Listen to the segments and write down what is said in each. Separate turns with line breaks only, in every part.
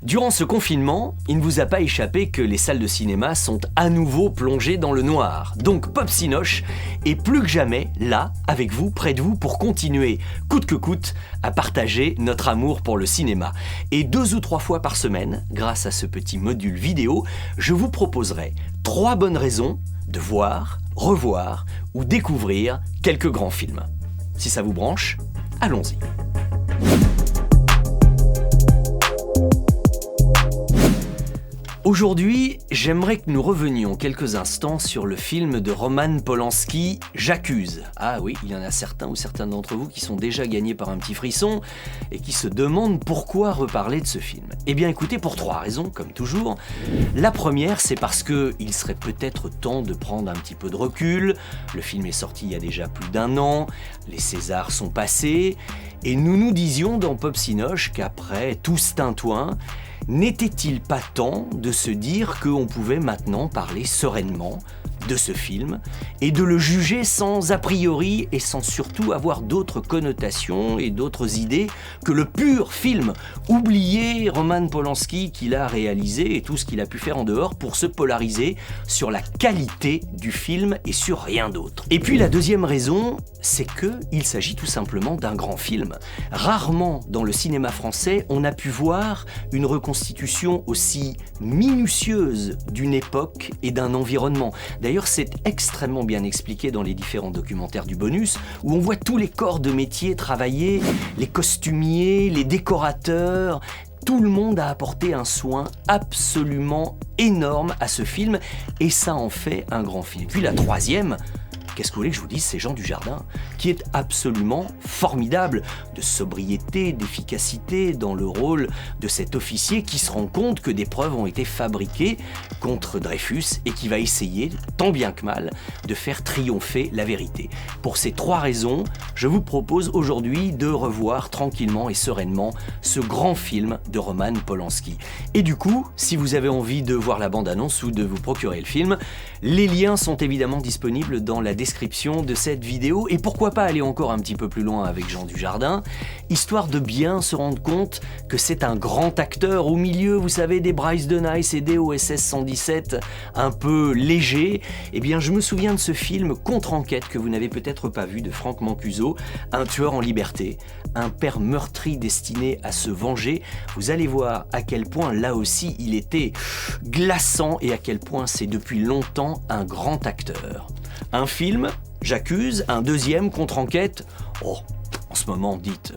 Durant ce confinement, il ne vous a pas échappé que les salles de cinéma sont à nouveau plongées dans le noir. Donc Pop Cinoche est plus que jamais là, avec vous, près de vous, pour continuer, coûte que coûte, à partager notre amour pour le cinéma. Et 2 ou 3 fois par semaine, grâce à ce petit module vidéo, je vous proposerai 3 bonnes raisons de voir, revoir ou découvrir quelques grands films. Si ça vous branche, allons-y. Aujourd'hui, j'aimerais que nous revenions quelques instants sur le film de Roman Polanski, J'accuse. Ah oui, il y en a certains ou certaines d'entre vous qui sont déjà gagnés par un petit frisson et qui se demandent pourquoi reparler de ce film. Eh bien écoutez, pour 3 raisons, comme toujours. La première, c'est parce qu'il serait peut-être temps de prendre un petit peu de recul. Le film est sorti il y a déjà plus d'1 an, les Césars sont passés, et nous nous disions dans Pop Cinoche qu'après tout ce tintouin, n'était-il pas temps de se dire qu'on pouvait maintenant parler sereinement de ce film et de le juger sans a priori et sans surtout avoir d'autres connotations et d'autres idées que le pur film oublié Roman Polanski qu'il a réalisé et tout ce qu'il a pu faire en dehors pour se polariser sur la qualité du film et sur rien d'autre. Et puis la deuxième raison, c'est qu'il s'agit tout simplement d'un grand film. Rarement dans le cinéma français on a pu voir une reconstitution aussi minutieuse d'une époque et d'un environnement. D'ailleurs, c'est extrêmement bien expliqué dans les différents documentaires du bonus, où on voit tous les corps de métier travailler, les costumiers, les décorateurs. Tout le monde a apporté un soin absolument énorme à ce film, et ça en fait un grand film. Puis la troisième, qu'est-ce que vous voulez que je vous dise, c'est Jean Dujardin, qui est absolument formidable, de sobriété, d'efficacité dans le rôle de cet officier qui se rend compte que des preuves ont été fabriquées contre Dreyfus et qui va essayer, tant bien que mal, de faire triompher la vérité. Pour ces 3 raisons, je vous propose aujourd'hui de revoir tranquillement et sereinement ce grand film de Roman Polanski. Et du coup, si vous avez envie de voir la bande-annonce ou de vous procurer le film, les liens sont évidemment disponibles dans la description de cette vidéo, et pourquoi pas aller encore un petit peu plus loin avec Jean Dujardin, histoire de bien se rendre compte que c'est un grand acteur au milieu, vous savez, des Bryce de Nice et des OSS 117 un peu légers. Eh bien je me souviens de ce film Contre-enquête que vous n'avez peut-être pas vu, de Franck Mancuso, un tueur en liberté, un père meurtri destiné à se venger. Vous allez voir à quel point là aussi il était glaçant et à quel point c'est depuis longtemps un grand acteur. Un film, J'accuse, un deuxième, Contre-enquête. Oh, en ce moment, dites,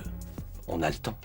on a le temps.